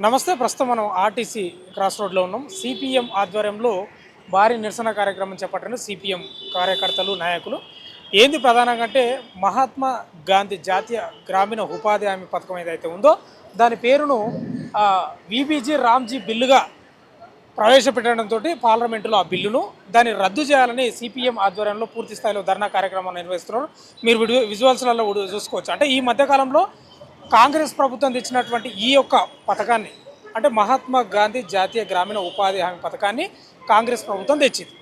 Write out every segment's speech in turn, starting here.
నమస్తే. ప్రస్తుతం మనం ఆర్టీసీ క్రాస్ రోడ్లో ఉన్నాం. సిపిఎం ఆధ్వర్యంలో భారీ నిరసన కార్యక్రమం చేపట్టారు సిపిఎం కార్యకర్తలు, నాయకులు. ఏంది ప్రధానంగా అంటే మహాత్మా గాంధీ జాతీయ గ్రామీణ ఉపాధి హామీ పథకం ఏదైతే ఉందో దాని పేరును విబీజీ రామ్జీ బిల్లుగా ప్రవేశపెట్టడంతో పార్లమెంటులో ఆ బిల్లును దాన్ని రద్దు చేయాలని సిపిఎం ఆధ్వర్యంలో పూర్తి స్థాయిలో ధర్నా కార్యక్రమాన్ని నిర్వహిస్తున్నారు. మీరు విజువల్స్లలో చూసుకోవచ్చు. అంటే ఈ మధ్యకాలంలో కాంగ్రెస్ ప్రభుత్వం తెచ్చినటువంటి ఈ యొక్క పథకాన్ని, అంటే మహాత్మా గాంధీ జాతీయ గ్రామీణ ఉపాధి హామీ పథకాన్ని కాంగ్రెస్ ప్రభుత్వం తెచ్చింది.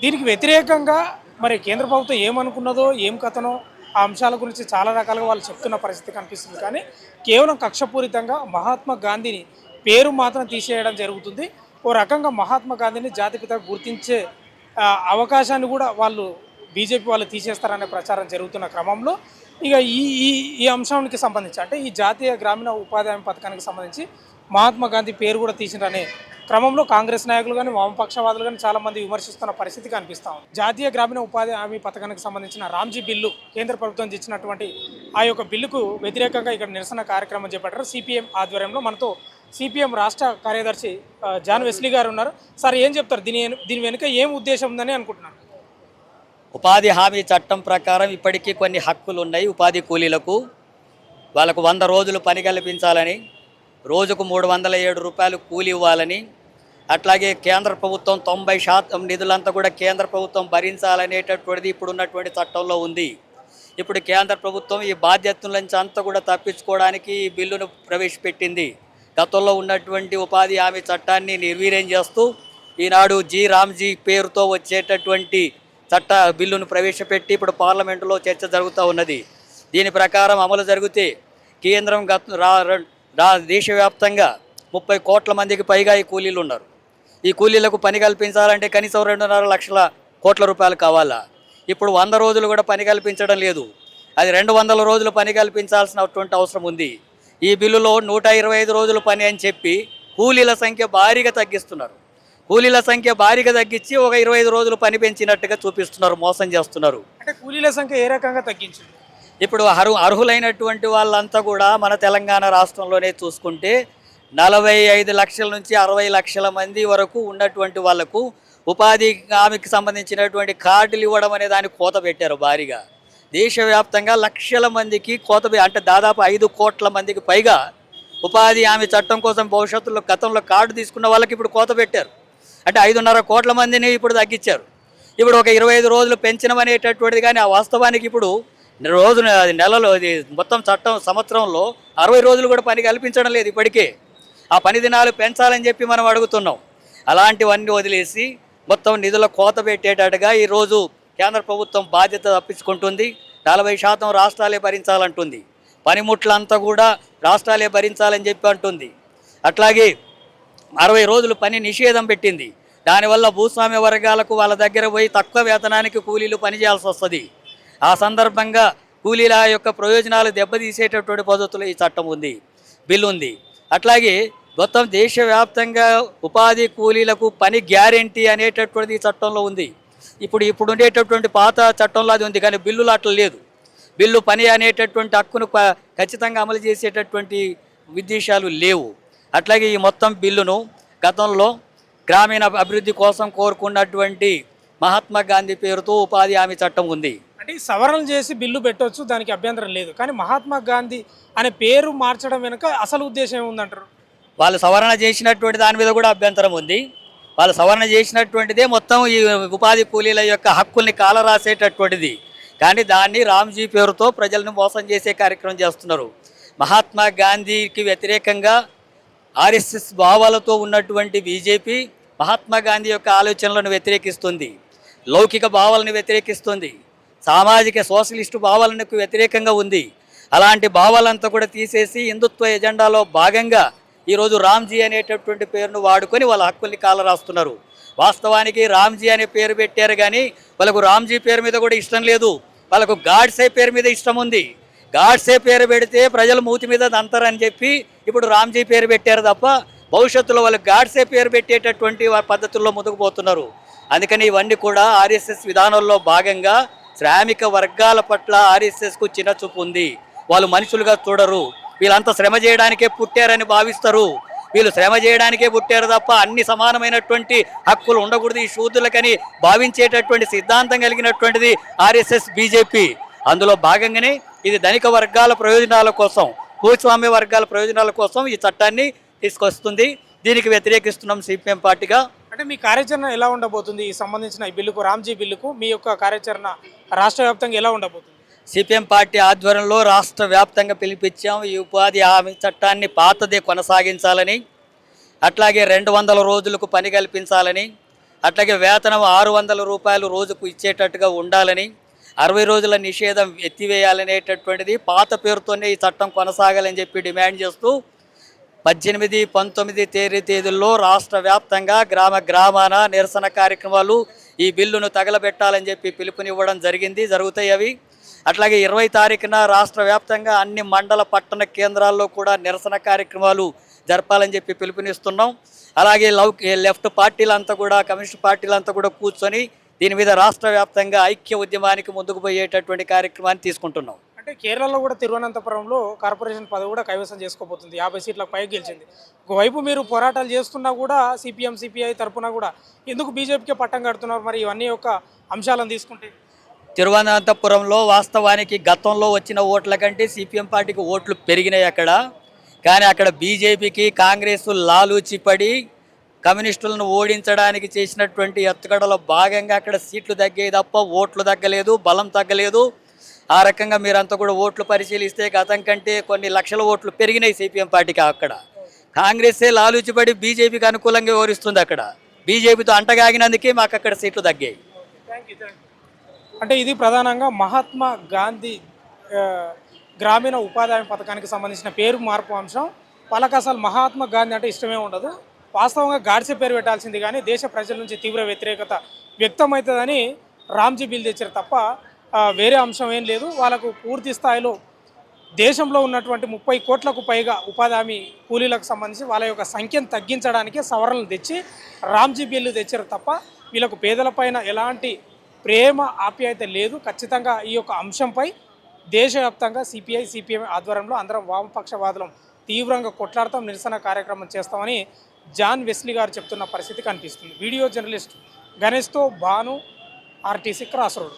దీనికి వ్యతిరేకంగా మరి కేంద్ర ప్రభుత్వం ఏమనుకున్నదో ఏం కథనో ఆ అంశాల గురించి చాలా రకాలుగా వాళ్ళు చెప్తున్న పరిస్థితి కనిపిస్తుంది. కానీ కేవలం కక్షపూరితంగా మహాత్మా గాంధీని పేరు మాత్రం తీసేయడం జరుగుతుంది. ఓ రకంగా మహాత్మా గాంధీని జాతిపితగా గుర్తించే అవకాశాన్ని కూడా వాళ్ళు బీజేపీ వాళ్ళు తీసేస్తారనే ప్రచారం జరుగుతున్న క్రమంలో ఇక ఈ ఈ ఈ అంశానికి సంబంధించి, అంటే ఈ జాతీయ గ్రామీణ ఉపాధి హామీ పథకానికి సంబంధించి మహాత్మా గాంధీ పేరు కూడా తీసిరనే క్రమంలో కాంగ్రెస్ నాయకులు కానీ వామపక్షవాదులు కానీ చాలామంది విమర్శిస్తున్న పరిస్థితి కనిపిస్తూ ఉంది. జాతీయ గ్రామీణ ఉపాధి హామీ పథకానికి సంబంధించిన రామ్జీ బిల్లు కేంద్ర ప్రభుత్వం ఇచ్చినటువంటి ఆ యొక్క బిల్లుకు వ్యతిరేకంగా ఇక్కడ నిరసన కార్యక్రమం చేపట్టారు సిపిఎం ఆధ్వర్యంలో. మనతో సిపిఎం రాష్ట్ర కార్యదర్శి జాన్ వెస్లీ గారు ఉన్నారు. సార్, ఏం చెప్తారు? దీని వెనుక ఏం ఉద్దేశం ఉందని అనుకుంటున్నారు? ఉపాధి హామీ చట్టం ప్రకారం ఇప్పటికీ కొన్ని హక్కులు ఉన్నాయి. ఉపాధి కూలీలకు వాళ్ళకు 100 రోజులు పని కల్పించాలని, రోజుకు 307 రూపాయలు కూలి ఇవ్వాలని, అట్లాగే కేంద్ర ప్రభుత్వం 90% నిధులంతా కూడా కేంద్ర ప్రభుత్వం భరించాలనేటటువంటిది ఇప్పుడు ఉన్నటువంటి చట్టంలో ఉంది. ఇప్పుడు కేంద్ర ప్రభుత్వం ఈ బాధ్యతల నుంచి అంతా కూడా తప్పించుకోవడానికి ఈ బిల్లును ప్రవేశపెట్టింది. గతంలో ఉన్నటువంటి ఉపాధి హామీ చట్టాన్ని నిర్వీర్యం చేస్తూ ఈనాడు రామ్జీ పేరుతో వచ్చేటటువంటి చట్ట బిల్లును ప్రవేశపెట్టి ఇప్పుడు పార్లమెంటులో చర్చ జరుగుతూ ఉన్నది. దీని ప్రకారం అమలు జరిగితే కేంద్రం దేశవ్యాప్తంగా 30 కోట్ల మందికి పైగా ఈ కూలీలు ఉన్నారు. ఈ కూలీలకు పని కల్పించాలంటే కనీసం 2.5 లక్షల కోట్ల రూపాయలు కావాలా? ఇప్పుడు 100 రోజులు కూడా పని కల్పించడం లేదు. అది 200 రోజులు పని కల్పించాల్సినటువంటి అవసరం ఉంది. ఈ బిల్లులో 125 రోజులు పని అని చెప్పి కూలీల సంఖ్య భారీగా తగ్గిస్తున్నారు. కూలీల సంఖ్య భారీగా తగ్గించి ఒక 25 రోజులు పని పెంచినట్టుగా చూపిస్తున్నారు, మోసం చేస్తున్నారు. అంటే కూలీల సంఖ్య ఏ రకంగా తగ్గించింది? ఇప్పుడు అర్హులైనటువంటి వాళ్ళంతా కూడా మన తెలంగాణ రాష్ట్రంలోనే చూసుకుంటే 45 లక్షల నుంచి 60 లక్షల మంది వరకు ఉన్నటువంటి వాళ్లకు ఉపాధి హామీకి సంబంధించినటువంటి కార్డులు ఇవ్వడం అనే దాన్ని కోత పెట్టారు భారీగా. దేశవ్యాప్తంగా లక్షల మందికి కోత, అంటే దాదాపు 5 కోట్ల మందికి పైగా ఉపాధి హామీ చట్టం కోసం భవిష్యత్తులో గతంలో కార్డు తీసుకున్న వాళ్ళకి ఇప్పుడు కోత పెట్టారు. అంటే 5.5 కోట్ల మందిని ఇప్పుడు తగ్గించారు. ఇప్పుడు ఒక 25 రోజులు పెంచినమనేటటువంటిది, కానీ ఆ వాస్తవానికి ఇప్పుడు నెలలో మొత్తం చట్టం సంవత్సరంలో 60 రోజులు కూడా పని కల్పించడం లేదు. ఇప్పటికే ఆ పని దినాలు పెంచాలని చెప్పి మనం అడుగుతున్నాం. అలాంటివన్నీ వదిలేసి మొత్తం నిధుల కోత పెట్టేటట్టుగా ఈరోజు కేంద్ర ప్రభుత్వం బాధ్యత తప్పించుకుంటుంది. 40% రాష్ట్రాలే భరించాలంటుంది. పనిముట్లంతా కూడా రాష్ట్రాలే భరించాలని చెప్పి అంటుంది. అట్లాగే 60 రోజులు పని నిషేధం పెట్టింది. దానివల్ల భూస్వామ్య వర్గాలకు వాళ్ళ దగ్గర పోయి తక్కువ వేతనానికి కూలీలు పనిచేయాల్సి వస్తుంది. ఆ సందర్భంగా కూలీల యొక్క ప్రయోజనాలు దెబ్బతీసేటటువంటి పద్ధతిలో ఈ చట్టం ఉంది, బిల్లు ఉంది. అట్లాగే మొత్తం దేశవ్యాప్తంగా ఉపాధి కూలీలకు పని గ్యారెంటీ అనేటటువంటిది ఈ చట్టంలో ఉంది. ఇప్పుడు ఉండేటటువంటి పాత చట్టంలో అది ఉంది, కానీ బిల్లులో అట్లా లేదు. బిల్లు పని అనేటటువంటి హక్కును ఖచ్చితంగా అమలు చేసేటటువంటి ఉద్దేశాలు లేవు. అట్లాగే ఈ మొత్తం బిల్లును గతంలో గ్రామీణ అభివృద్ధి కోసం కోరుకున్నటువంటి మహాత్మా గాంధీ పేరుతో ఉపాధి హామీ చట్టం ఉంది. అంటే సవరణలు చేసి బిల్లు పెట్టవచ్చు, దానికి అభ్యంతరం లేదు. కానీ మహాత్మా గాంధీ అనే పేరు మార్చడం వెనుక అసలు ఉద్దేశం ఏముందంటారు? వాళ్ళు సవరణ చేసినటువంటి దాని మీద కూడా అభ్యంతరం ఉంది. వాళ్ళు సవరణ చేసినటువంటిదే మొత్తం ఈ ఉపాధి కూలీల యొక్క హక్కుల్ని కాలరాసేటటువంటిది. కానీ దాన్ని రామ్జీ పేరుతో ప్రజలను మోసం చేసే కార్యక్రమం చేస్తున్నారు. మహాత్మా గాంధీకి వ్యతిరేకంగా ఆర్ఎస్ఎస్ భావాలతో ఉన్నటువంటి బీజేపీ మహాత్మా గాంధీ యొక్క ఆలోచనలను వ్యతిరేకిస్తుంది, లౌకిక భావాలను వ్యతిరేకిస్తుంది, సామాజిక సోషలిస్టు భావాలకు వ్యతిరేకంగా ఉంది. అలాంటి భావాలంతా కూడా తీసేసి హిందుత్వ ఎజెండాలో భాగంగా ఈరోజు రామ్జీ అనేటటువంటి పేరును వాడుకొని వాళ్ళ హక్కుల్ని కాలరాస్తున్నారు. వాస్తవానికి రామ్జీ అనే పేరు పెట్టారు, కానీ వాళ్ళకు రామ్జీ పేరు మీద కూడా ఇష్టం లేదు. వాళ్ళకు గాడ్సే పేరు మీద ఇష్టం ఉంది. గాడ్సే పేరు పెడితే ప్రజలు మూతి మీద దంతారని చెప్పి ఇప్పుడు రామ్జీ పేరు పెట్టారు తప్ప భవిష్యత్తులో వాళ్ళు గాడ్సే పేరు పెట్టేటటువంటి పద్ధతుల్లో ముందుకు పోతున్నారు. అందుకని ఇవన్నీ కూడా ఆర్ఎస్ఎస్ విధానంలో భాగంగా శ్రామిక వర్గాల పట్ల ఆర్ఎస్ఎస్కు చిన్నచూపు ఉంది. వాళ్ళు మనుషులుగా చూడరు. వీళ్ళంతా శ్రమ చేయడానికే పుట్టారని భావిస్తారు. వీళ్ళు శ్రమ చేయడానికే పుట్టారు తప్ప అన్ని సమానమైనటువంటి హక్కులు ఉండకూడదు ఈ శూద్రులకని భావించేటటువంటి సిద్ధాంతం కలిగినటువంటిది ఆర్ఎస్ఎస్ బీజేపీ. అందులో భాగంగానే ఇది ధనిక వర్గాల ప్రయోజనాల కోసం, భూస్వామ్య వర్గాల ప్రయోజనాల కోసం ఈ చట్టాన్ని తీసుకొస్తుంది. దీనికి వ్యతిరేకిస్తున్నాం సిపిఎం పార్టీగా. అంటే మీ కార్యాచరణ ఎలా ఉండబోతుంది? ఈ సంబంధించిన ఈ బిల్లుకు, రామ్జీ బిల్లుకు మీ యొక్క కార్యాచరణ రాష్ట్ర వ్యాప్తంగా ఎలా ఉండబోతుంది? సిపిఎం పార్టీ ఆధ్వర్యంలో రాష్ట్ర వ్యాప్తంగా పిలిపించాం. ఈ ఉపాధి హామీ చట్టాన్ని పాతదే కొనసాగించాలని, అట్లాగే 200 రోజులకు పని కల్పించాలని, అట్లాగే వేతనం 600 రూపాయలు రోజుకు ఇచ్చేటట్టుగా ఉండాలని, 60 రోజుల నిషేధం ఎత్తివేయాలనేటటువంటిది పాత పేరుతోనే ఈ చట్టం కొనసాగాలని చెప్పి డిమాండ్ చేస్తూ 18, 19 తేదీల్లో రాష్ట్ర వ్యాప్తంగా గ్రామాన నిరసన కార్యక్రమాలు ఈ బిల్లును తగలబెట్టాలని చెప్పి పిలుపునివ్వడం జరుగుతాయి అవి. అట్లాగే 20 తారీఖున రాష్ట్ర వ్యాప్తంగా అన్ని మండల పట్టణ కేంద్రాల్లో కూడా నిరసన కార్యక్రమాలు జరపాలని చెప్పి పిలుపునిస్తున్నాం. అలాగే లెఫ్ట్ పార్టీలంతా కూడా, కమ్యూనిస్ట్ పార్టీలంతా కూడా కూర్చొని దీని మీద రాష్ట్ర వ్యాప్తంగా ఐక్య ఉద్యమానికి ముందుకు పోయేటటువంటి కార్యక్రమాన్ని తీసుకుంటున్నాం. అంటే కేరళలో కూడా తిరువనంతపురంలో కార్పొరేషన్ పదవి కూడా కైవసం చేసుకోబోతుంది. 50 సీట్లకు పైకి గెలిచింది. ఒకవైపు మీరు పోరాటాలు చేస్తున్నా కూడా సిపిఎం, సిపిఐ తరఫున కూడా ఎందుకు బీజేపీకే పట్టం కడుతున్నారు? మరి ఇవన్నీ యొక్క అంశాలను తీసుకుంటే తిరువనంతపురంలో వాస్తవానికి గతంలో వచ్చిన ఓట్ల కంటే సిపిఎం పార్టీకి ఓట్లు పెరిగినాయి అక్కడ. కానీ అక్కడ బీజేపీకి కాంగ్రెస్ లాలూచిపడి కమ్యూనిస్టులను ఓడించడానికి చేసినటువంటి ఎత్తుగడలో భాగంగా అక్కడ సీట్లు తగ్గాయి తప్ప ఓట్లు తగ్గలేదు, బలం తగ్గలేదు. ఆ రకంగా మీరంతా కూడా ఓట్లు పరిశీలిస్తే గతం కంటే కొన్ని లక్షల ఓట్లు పెరిగినాయి సిపిఎం పార్టీకి. అక్కడ కాంగ్రెసే లాలూచిపడి బీజేపీకి అనుకూలంగా వివరిస్తుంది. అక్కడ బీజేపీతో అంటగాగినందుకే మాకు అక్కడ సీట్లు తగ్గాయి. అంటే ఇది ప్రధానంగా మహాత్మా గాంధీ గ్రామీణ ఉపాధి హామీ పథకానికి సంబంధించిన పేరు మార్పు అంశం. వాళ్ళకి అసలు మహాత్మా గాంధీ అంటే ఇష్టమే ఉండదు. వాస్తవంగా గాడ్సే పేరు పెట్టాల్సింది, కానీ దేశ ప్రజల నుంచి తీవ్ర వ్యతిరేకత వ్యక్తమవుతుందని రామ్జీ బిల్ తెచ్చారు తప్ప వేరే అంశం ఏం లేదు. వాళ్ళకు పూర్తి స్థాయిలో దేశంలో ఉన్నటువంటి 30 కోట్లకు పైగా ఉపాధి హామీ కూలీలకు సంబంధించి వాళ్ళ యొక్క సంఖ్యను తగ్గించడానికి సవరణలు తెచ్చి రామ్జీ బిల్లు తెచ్చారు తప్ప వీళ్ళకు పేదలపైన ఎలాంటి ప్రేమ ఆప్యాయత లేదు. ఖచ్చితంగా ఈ యొక్క అంశంపై దేశవ్యాప్తంగా సిపిఐ, సిపిఎం ఆధ్వర్యంలో అందరం వామపక్షవాదులం తీవ్రంగా కొట్లాడతాం, నిరసన కార్యక్రమం చేస్తామని జాన్ వెస్లీ గారు చెప్తున్న పరిస్థితి కనిపిస్తుంది. వీడియో జర్నలిస్ట్ గణేష్తో భాను, ఆర్టీసీ క్రాస్ రోడ్.